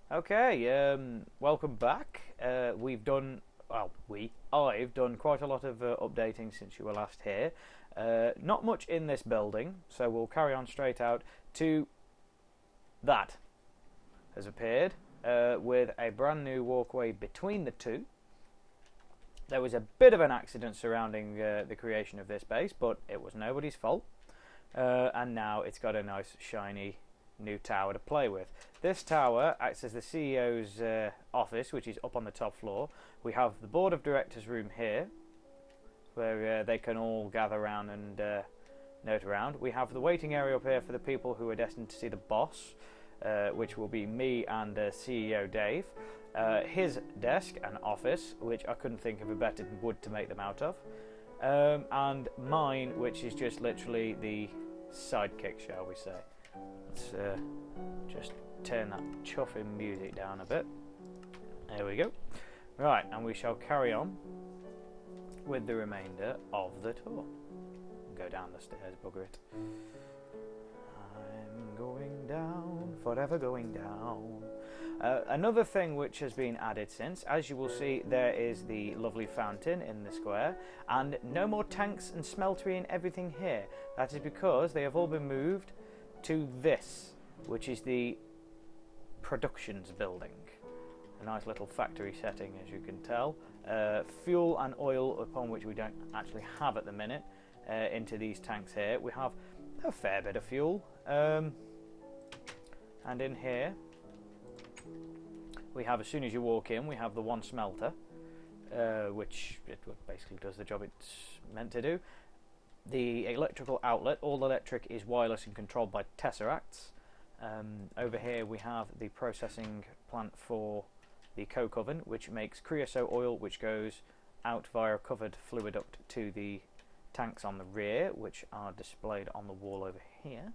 Okay, welcome back. I've done quite a lot of updating since you were last here. Not much in this building, so we'll carry on straight out to that has appeared with a brand new walkway between the two. There was a bit of an accident surrounding the creation of this base, but it was nobody's fault. And now it's got a nice shiny new tower to play with. This tower acts as the CEO's office, which is up on the top floor. We have the board of directors room here, where they can all gather around and note around. We have the waiting area up here for the people who are destined to see the boss, which will be me and CEO Dave. His desk and office, which I couldn't think of a better wood to make them out of. And mine, which is just literally the sidekick, shall we say. Let's just turn that chuffing music down a bit. There we go. Right, and we shall carry on with the remainder of the tour. Go down the stairs, bugger it. I'm going down, forever going down. Another thing which has been added since, as you will see, there is the lovely fountain in the square, and no more tanks and smeltery and everything here. That is because they have all been moved to this, which is the productions building. A nice little factory setting, as you can tell. Fuel and oil, upon which we don't actually have at the minute, into these tanks here. We have a fair bit of fuel. And in here, we have, as soon as you walk in, we have the one smelter, which it basically does the job it's meant to do. The electrical outlet, all electric, is wireless and controlled by tesseracts. Over here we have the processing plant for the coke oven, which makes creosote oil, which goes out via a covered fluid duct to the tanks on the rear, which are displayed on the wall over here.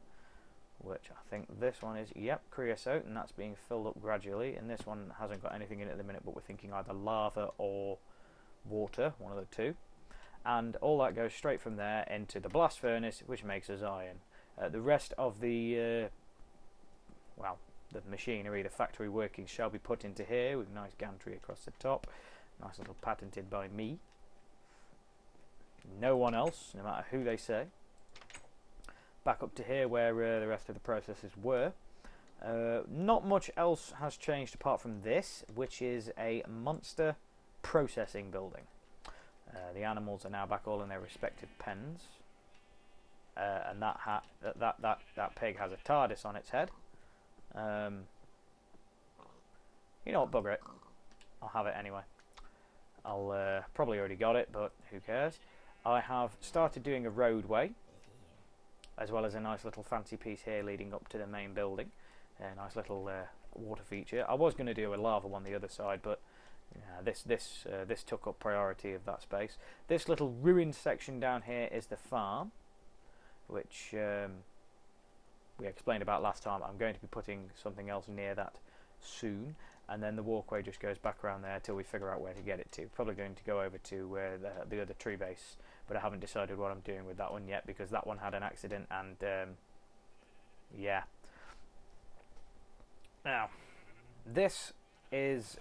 Which I think this one is, yep, creosote, and that's being filled up gradually. And this one hasn't got anything in it at the minute, but we're thinking either lava or water, one of the two. And all that goes straight from there into the blast furnace, which makes us iron. The rest of the the machinery, the factory workings, shall be put into here with nice gantry across the top. Nice little patented by me. No one else, no matter who they say. Back up to here where the rest of the processes were. Not much else has changed apart from this, which is a monster processing building. The animals are now back all in their respective pens, and that pig has a TARDIS on its head. You know what, bugger it. I'll have it anyway. I'll probably already got it, but who cares? I have started doing a roadway, as well as a nice little fancy piece here leading up to the main building. A nice little water feature. I was going to do a lava one the other side, but this took up priority of that space. This little ruined section down here is the farm, which we explained about last time. I'm going to be putting something else near that soon, and then the walkway just goes back around there till we figure out where to get it to. Probably going to go over to the other tree base, but I haven't decided what I'm doing with that one yet, because that one had an accident, and yeah. Now, this is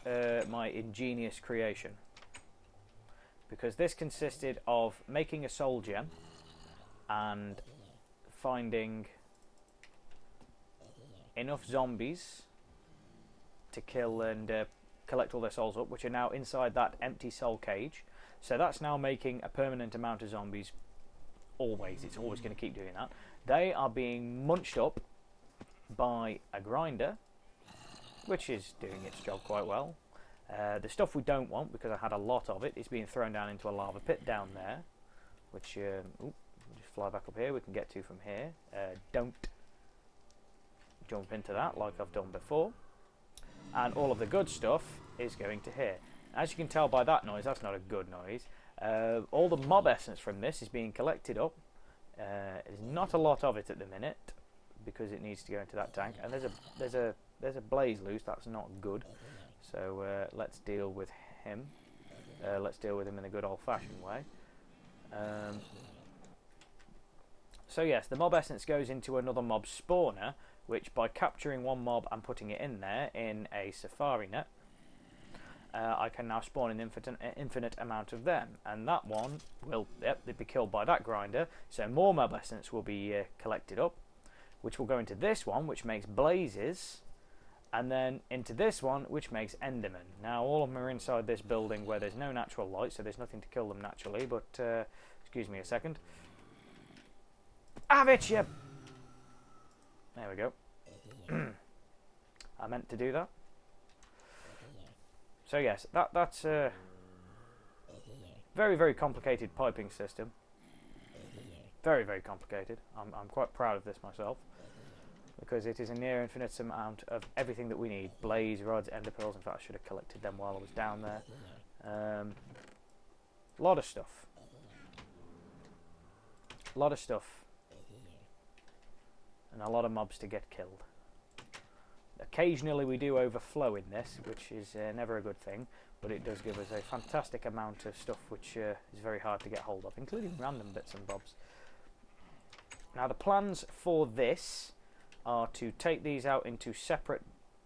my ingenious creation, because this consisted of making a soul gem and finding enough zombies to kill and collect all their souls up, which are now inside that empty soul cage. So that's now making a permanent amount of zombies. Always, it's always going to keep doing that. They are being munched up by a grinder, which is doing its job quite well. The stuff we don't want, because I had a lot of it, is being thrown down into a lava pit down there, which we'll just fly back up here. We can get to from here. Don't jump into that like I've done before. And all of the good stuff is going to here. As you can tell by that noise, that's not a good noise. All the mob essence from this is being collected up. There's not a lot of it at the minute, because it needs to go into that tank. And there's a blaze loose. That's not good. So let's deal with him. Let's deal with him in a good old-fashioned way. So yes, the mob essence goes into another mob spawner, which by capturing one mob and putting it in there in a safari net, I can now spawn an infinite amount of them, and that one will they'd be killed by that grinder, so more mob essence will be collected up, which will go into this one, which makes blazes, and then into this one, which makes endermen. Now all of them are inside this building where there's no natural light, so there's nothing to kill them naturally, but excuse me a second. Have it, you... There we go. I meant to do that. So yes, that's a very, very complicated piping system. Very, very complicated. I'm quite proud of this myself, because it is a near infinite amount of everything that we need. Blaze, rods, ender pearls. In fact, I should have collected them while I was down there. A lot of stuff. A lot of stuff. And a lot of mobs to get killed. Occasionally we do overflow in this, which is never a good thing, but it does give us a fantastic amount of stuff which is very hard to get hold of, including random bits and bobs. Now the plans for this are to take these out into separate,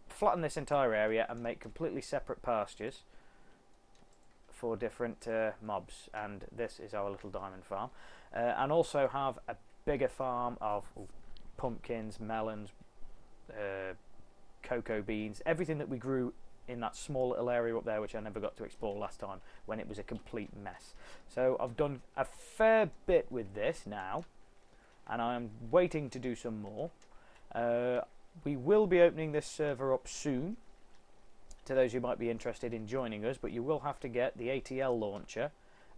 flatten this entire area and make completely separate pastures for different mobs, and this is our little diamond farm, and also have a bigger farm of pumpkins, melons, cocoa beans, everything that we grew in that small little area up there, which I never got to explore last time when it was a complete mess. So I've done a fair bit with this now, and I'm waiting to do some more. We will be opening this server up soon to those who might be interested in joining us, but you will have to get the ATL launcher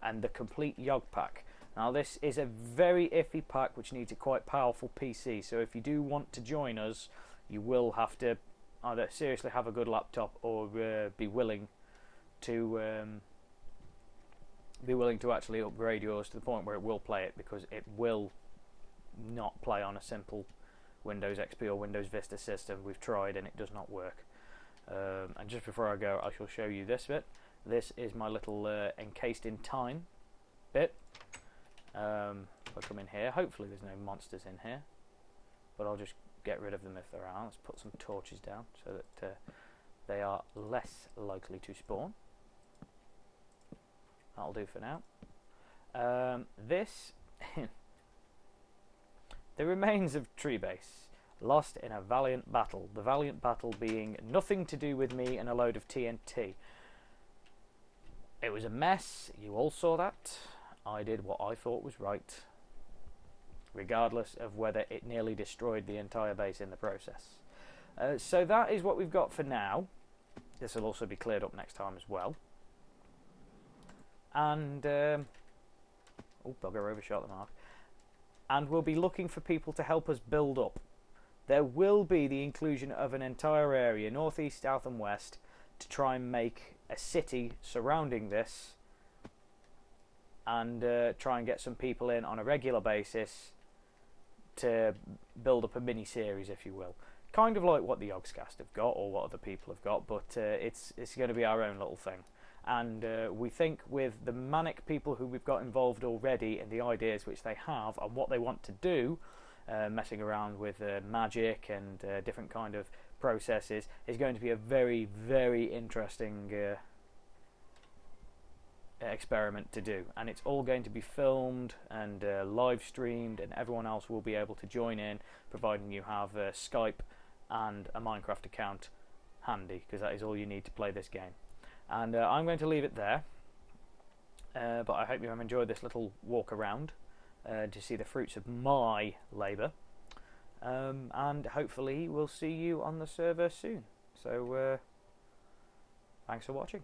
and the complete Yogg pack. Now this is a very iffy pack which needs a quite powerful PC, so if you do want to join us, you will have to either seriously have a good laptop or be willing to actually upgrade yours to the point where it will play it, because it will not play on a simple Windows XP or Windows Vista system. We've tried and it does not work. And just before I go, I shall show you this bit. This is my little encased in time bit. If I come in here, hopefully there's no monsters in here, but I'll just get rid of them if there are. Let's put some torches down so that they are less likely to spawn. That'll do for now. This the remains of Treebase, lost in a valiant battle. The valiant battle being nothing to do with me and a load of TNT. It was a mess. You all saw that. I did what I thought was right, regardless of whether it nearly destroyed the entire base in the process. So that is what we've got for now. This will also be cleared up next time as well. And oh, bugger, overshot the mark. And we'll be looking for people to help us build up. There will be the inclusion of an entire area, northeast, south and west, to try and make a city surrounding this, and try and get some people in on a regular basis to build up a mini-series, if you will. Kind of like what the Yogscast have got, or what other people have got, but it's going to be our own little thing. And we think with the Manic people who we've got involved already and the ideas which they have and what they want to do, messing around with magic and different kind of processes, is going to be a very, very interesting experiment to do. And it's all going to be filmed and live streamed, and everyone else will be able to join in, providing you have Skype and a Minecraft account handy, because that is all you need to play this game. And I'm going to leave it there, but I hope you have enjoyed this little walk around to see the fruits of my labour, and hopefully we'll see you on the server soon. So thanks for watching.